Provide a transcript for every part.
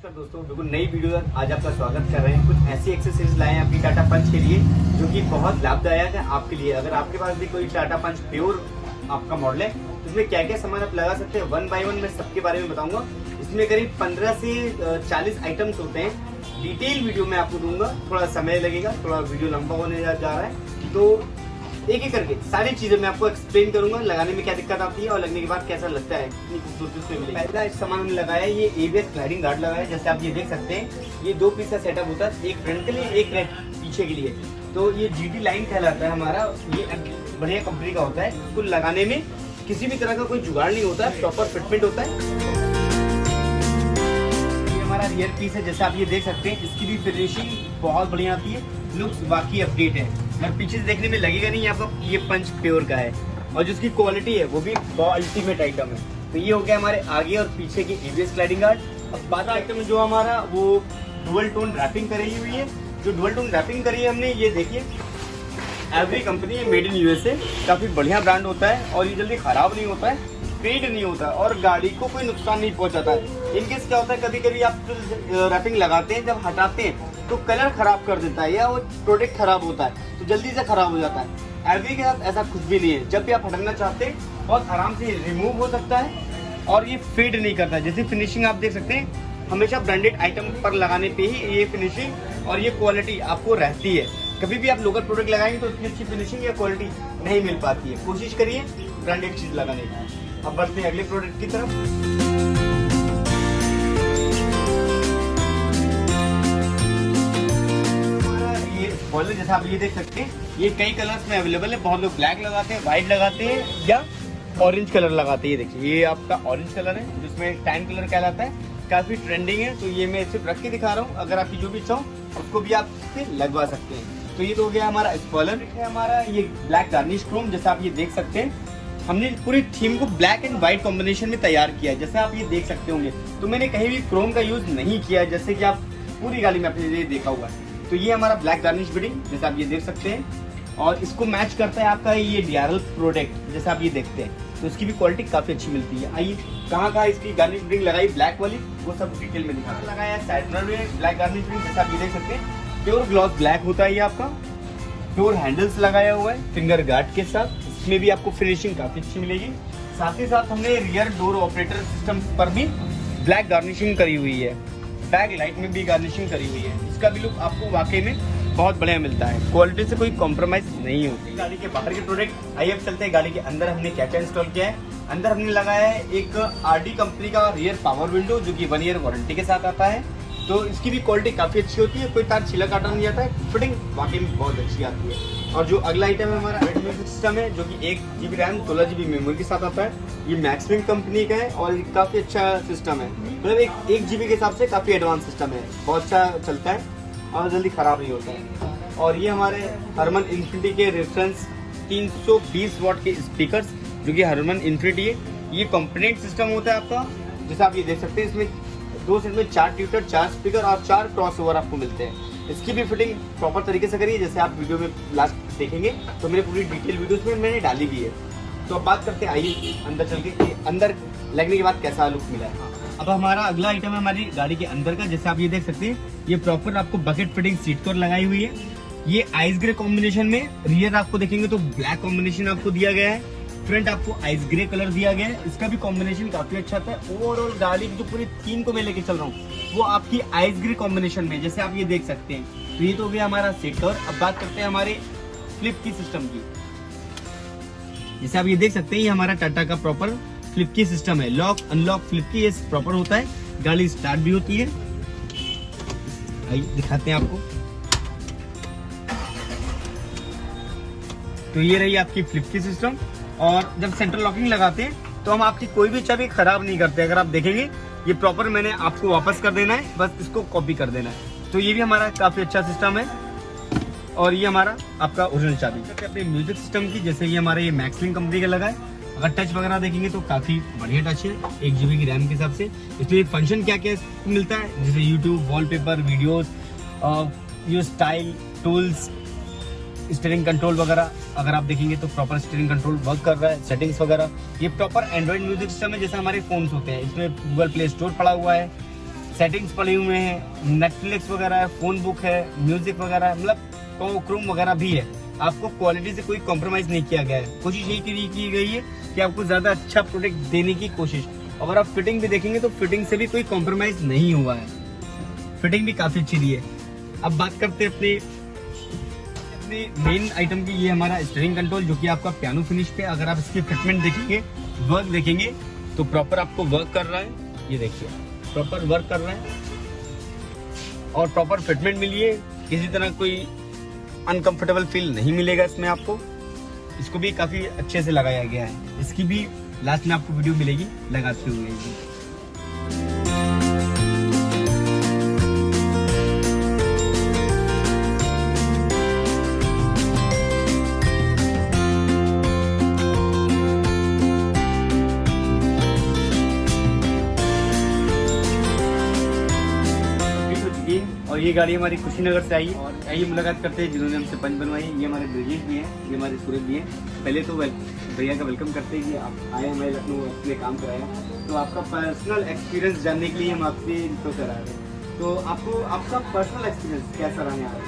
नमस्कार दोस्तों, बिल्कुल नई वीडियो आज आपका स्वागत कर रहे हैं। कुछ ऐसी एक्सेसरीज लाए हैं आपकी टाटा पंच के लिए जो कि बहुत लाभदायक है आपके लिए। अगर आपके पास भी कोई टाटा पंच प्योर आपका मॉडल है तो इसमें क्या क्या सामान आप लगा सकते हैं, वन बाय वन मैं सबके बारे में बताऊंगा। इसमें करीब 15 से 40 आइटम्स होते हैं। डिटेल वीडियो मैं आपको दूंगा, थोड़ा समय लगेगा, थोड़ा वीडियो लंबा होने जा रहा है, तो एक एक करके सारी चीजें मैं आपको एक्सप्लेन करूंगा। लगाने में क्या दिक्कत आती है और लगने के बाद कैसा लगता है, कितनी खूबसूरती से मिलेगी। पहला इस सामान हमने लगाया है, ये ABS ग्लाइडिंग गार्ड लगाया है। जैसे आप ये देख सकते हैं, ये 2 पीस का सेटअप होता है, एक फ्रंट के लिए एक पीछे के लिए। तो ये GT लाइन कहलाता है हमारा, ये बढ़िया कंपनी का होता है। इसको लगाने में किसी भी तरह का कोई जुगाड़ नहीं होता है, प्रॉपर फिटमेंट होता है। ये हमारा रियर पीस है, जैसे आप ये देख सकते हैं, इसकी भी फिनिशिंग बहुत बढ़िया आती है, लुक्स बाकी अपडेट है और पीछे से देखने में लगेगा नहीं आपको ये पंच प्योर का है। और जो इसकी क्वालिटी है वो भी बहुत अल्टीमेट आइटम है। तो ये हो गया हमारे आगे और पीछे की ABS ग्लाइडिंग गार्ड। अब बात आइटम जो हमारा वो डुअल टोन रैपिंग करी हुई है। जो डुअल टोन रैपिंग करी है हमने, ये देखिए एवरी कंपनी है, मेड इन USA, काफी बढ़िया ब्रांड होता है और ये जल्दी खराब नहीं होता है, फेड नहीं होता और गाड़ी को कोई नुकसान नहीं पहुंचाता है। इनकेस क्या होता है, कभी कभी आप रैपिंग लगाते हैं, जब हटाते हैं तो कलर खराब कर देता है या वो प्रोडक्ट खराब होता है तो जल्दी से खराब हो जाता है। एवरी के साथ ऐसा कुछ भी नहीं है। जब भी आप हटाना चाहते हैं बहुत आराम से रिमूव हो सकता है और ये फेड नहीं करता है। जैसे फिनिशिंग आप देख सकते हैं, हमेशा ब्रांडेड आइटम पर लगाने पे ही ये फिनिशिंग और ये क्वालिटी आपको रहती है। कभी भी आप लोकल प्रोडक्ट लगाएंगे तो इतनी अच्छी फिनिशिंग या क्वालिटी नहीं मिल पाती है। कोशिश करिए ब्रांडेड चीज लगाने की। अब बढ़ते हैं अगले प्रोडक्ट की तरफ। स्पॉइलर जैसा आप ये देख सकते हैं, ये कई कलर्स में अवेलेबल है। बहुत लोग ब्लैक लगाते हैं, व्हाइट लगाते हैं या ऑरेंज कलर लगाते हैं। ये देखिए, ये आपका ऑरेंज कलर है जिसमें टैन कलर कहलाता है, काफी ट्रेंडिंग है। तो ये मैं सिर्फ रख के दिखा रहा हूँ, अगर आपकी जो भी इच्छा हो उसको भी आप इसे लगवा सकते हैं। तो ये तो हो गया हमारा स्पॉइलर है। हमारा ये ब्लैक गार्निश क्रोम, जैसा आप ये देख सकते हैं, हमने पूरी थीम को ब्लैक एंड व्हाइट कॉम्बिनेशन में तैयार किया है। जैसे आप ये देख सकते होंगे, तो मैंने कहीं भी क्रोम का यूज नहीं किया है, जैसे कि आप पूरी गाड़ी में अपने देखा हुआ है। तो ये हमारा ब्लैक गार्निश बिडिंग, जैसे आप ये देख सकते हैं, और इसको मैच करता है आपका ये DRL प्रोडक्ट, जैसे आप ये देखते हैं। तो इसकी भी क्वालिटी काफी अच्छी मिलती है। आइए कहाँ इसकी गार्निश बिडिंग लगाई ब्लैक वाली, वो सब डिटेल में दिखा लगाया है। साइड में ब्लैक गार्निश बिडिंग, जैसे आप ये देख सकते हैं, प्योर ग्लॉस ब्लैक होता है ये आपका। प्योर हैंडल्स लगाया हुआ है फिंगर गार्ड के साथ, इसमें भी आपको फिनिशिंग काफी अच्छी मिलेगी। साथ ही साथ हमने रियर डोर ऑपरेटर सिस्टम पर भी ब्लैक गार्निशिंग करी हुई है, बैक लाइट में भी गार्निशिंग करी हुई है। इसका भी लुक आपको वाकई में बहुत बढ़िया मिलता है, क्वालिटी से कोई कॉम्प्रोमाइज नहीं होती। गाड़ी के बाहर के प्रोडक्ट। आइए अब चलते हैं गाड़ी के अंदर हमने क्या क्या इंस्टॉल किया है। अंदर हमने लगाया है एक RD कंपनी का रियर पावर विंडो, जो कि 1 ईयर वारंटी के साथ आता है। तो इसकी भी क्वालिटी काफी अच्छी होती है, कोई तार छिला काटा नहीं जाता है, फिटिंग वाकई में बहुत अच्छी आती है। और जो अगला आइटम है हमारा म्यूजिक सिस्टम है, जो कि 1 GB रैम 16 GB मेमोरी के साथ आता है। ये मैक्सविंग कंपनी का है और काफी अच्छा सिस्टम है, मतलब 1 GB के हिसाब से काफी एडवांस सिस्टम है, बहुत अच्छा चलता है और जल्दी खराब नहीं होता है। और ये हमारे हरमन इन्फिनिटी के रेफरेंस 320 वाट के स्पीकर्स, जो कि हरमन इन्फिनिटी है। ये कंपोनेंट सिस्टम होता है आपका, जैसे आप ये देख सकते हैं, इसमें 2 सेट में 4 ट्यूटर, 4 स्पीकर और 4 क्रॉसओवर आपको मिलते हैं। इसकी भी फिटिंग प्रॉपर तरीके से करिए, जैसे आप वीडियो में लास्ट देखेंगे तो मेरे पूरी डिटेल वीडियोस में मैंने डाली भी है। तो अब बात करते हैं, आइए अंदर चल के अंदर लगने के बाद कैसा लुक मिला है। अब हमारा अगला आइटम है हमारी गाड़ी के अंदर का, जैसे आप ये देख सकते हैं, ये प्रॉपर आपको बकेट फिटिंग सीट कवर लगाई हुई है। ये आइस ग्रे कॉम्बिनेशन में, रियर आपको देखेंगे तो ब्लैक कॉम्बिनेशन आपको दिया गया है, फ्रंट आपको आइस ग्रे कलर दिया गया है। इसका भी कॉम्बिनेशन काफी अच्छा था। ओवरऑल गाड़ी की जो पूरी थीम को मैं लेके चल रहा हूँ वो आपकी आइस ग्रे कॉम्बिनेशन में, जैसे आप ये देख सकते हैं। तो ये तो हो गया हमारा सीट कवर। अब बात करते हैं हमारे फ्लिप की सिस्टम की। जैसे आप ये देख सकते हैं, ये हमारा टाटा का प्रॉपर फ्लिप की सिस्टम है। लॉक अनलॉक फ्लिप की ये प्रॉपर होता है, गाड़ी स्टार्ट भी होती है। आइए दिखाते हैं आपको। तो ये रही आपकी फ्लिप की सिस्टम। और जब सेंट्रल लॉकिंग लगाते हैं तो हम आपकी कोई भी चाबी खराब नहीं करते। अगर आप देखेंगे, ये प्रॉपर मैंने आपको वापस कर देना है, बस इसको कॉपी कर देना है। तो ये भी हमारा काफी अच्छा सिस्टम है। और ये हमारा आपका ओरिजिनल चाबी। अपने म्यूजिक सिस्टम की, जैसे ये हमारे ये मैक्सविंग कंपनी का लगा है। अगर टच वगैरह देखेंगे तो काफी बढ़िया टच है, 1 GB की रैम के हिसाब से। इसमें फंक्शन क्या क्या मिलता है, जैसे यूट्यूब, वॉलपेपर, वीडियोस, यो स्टाइल टूल्स, स्टीयरिंग कंट्रोल वगैरह। अगर आप देखेंगे तो प्रॉपर स्टीयरिंग कंट्रोल वर्क कर रहा है, सेटिंग्स वगैरह। ये प्रॉपर एंड्रॉइड म्यूजिक सिस्टम है, जैसे हमारे फोन्स होते हैं। इसमें गूगल प्ले स्टोर पड़ा हुआ है, सेटिंग्स पड़े हुए हैं, नेटफ्लिक्स वगैरह है, फोन बुक है, म्यूजिक वगैरह है, मतलब क्रोम वगैरह भी है। आपको क्वालिटी से कोई कॉम्प्रोमाइज नहीं किया गया है। कोशिश यही की गई है कि आपको ज्यादा अच्छा प्रोडक्ट देने की कोशिश। अगर आप फिटिंग भी देखेंगे तो फिटिंग से भी कोई कॉम्प्रोमाइज नहीं हुआ है, फिटिंग भी काफी अच्छी दी है। अब बात करते हैं अपनी मेन आइटम की। ये हमारा स्टीयरिंग कंट्रोल, जो कि आपका पियानो फिनिश पे। अगर आप इसकी फिटमेंट देखेंगे, वर्क देखेंगे, तो प्रॉपर आपको वर्क कर रहा है। ये देखिए प्रॉपर वर्क कर रहा है और प्रॉपर फिटमेंट मिली है। किसी तरह कोई अनकंफर्टेबल फील नहीं मिलेगा इसमें आपको। इसको भी काफी अच्छे से लगाया गया है। इसकी भी लास्ट में आपको वीडियो मिलेगी लगाते हुए। और ये गाड़ी हमारी कुशीनगर से आई और यही मुलाकात करते हैं जिन्होंने हमसे पंच बनवाई। ये हमारे ब्रिजेश भी हैं, ये हमारे सूरज भी हैं। पहले तो भैया का वेलकम करते हैं कि आप आए हमारे लखनऊ अपने काम कराया। तो आपका पर्सनल एक्सपीरियंस जानने के लिए हम आपसे तो करा रहे हैं। तो आपको आपका पर्सनल एक्सपीरियंस कैसा रहा यहाँ?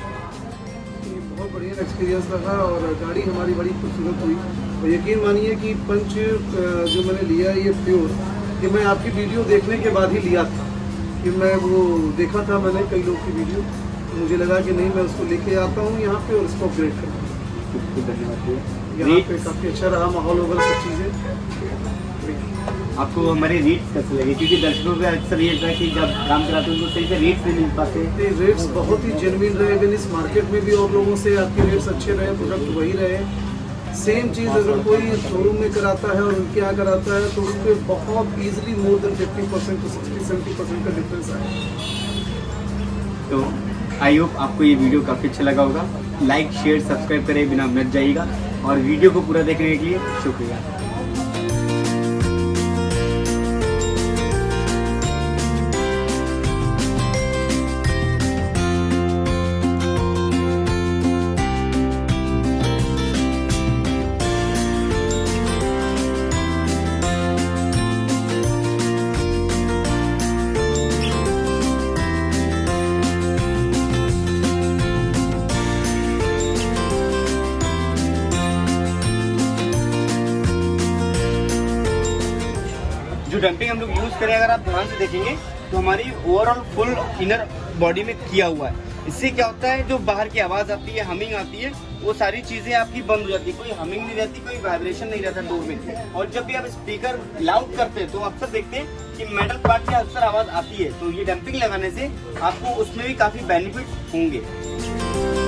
बहुत बढ़िया एक्सपीरियंस रहा और गाड़ी हमारी बड़ी खूबसूरत हुई। और यकीन मानिए कि पंच जो मैंने लिया ये प्योर, कि मैं आपकी वीडियो देखने के बाद ही लिया था। कि मैं वो देखा था मैंने कई लोग की वीडियो, तो मुझे लगा कि नहीं मैं उसको लेके आता हूँ यहाँ पे और उसको अपग्रेड करता हूँ। धन्यवाद। यहाँ पे काफ़ी अच्छा रहा माहौल वगैरह सब चीज़ें। आपको हमारे रेट्स कैसे लगे? क्योंकि दर्शकों का अक्सर ये था कि जब काम कराते हैं तो सही से रेट्स नहीं मिल पाते। रेट्स बहुत ही जेन्युइन रहे। इवन इस मार्केट में भी और लोगों से आपके रेट्स अच्छे रहे, प्रोडक्ट वही रहे। सेम चीज़ अगर कोई शोरूम में कराता है और उनके यहाँ कराता है तो उस पर बहुत ईजिली मोर देन 50% to 60-70% का डिफरेंस आए। तो आई होप आपको ये वीडियो काफ़ी अच्छा लगा होगा। लाइक शेयर सब्सक्राइब करें बिना मत जाइएगा और वीडियो को पूरा देखने के लिए शुक्रिया। जो डंपिंग हम लोग यूज करें, अगर आप ध्यान से देखेंगे तो हमारी ओवरऑल फुल इनर बॉडी में किया हुआ है। इससे क्या होता है, जो बाहर की आवाज आती है, हमिंग आती है, वो सारी चीजें आपकी बंद हो जाती है। कोई हमिंग नहीं रहती, कोई वाइब्रेशन नहीं रहता डोर में। और जब भी आप स्पीकर लाउड करते हैं तो अक्सर देखते हैं कि मेटल पार्ट की अक्सर आवाज आती है। तो ये डंपिंग लगाने से आपको उसमें भी काफी बेनिफिट होंगे।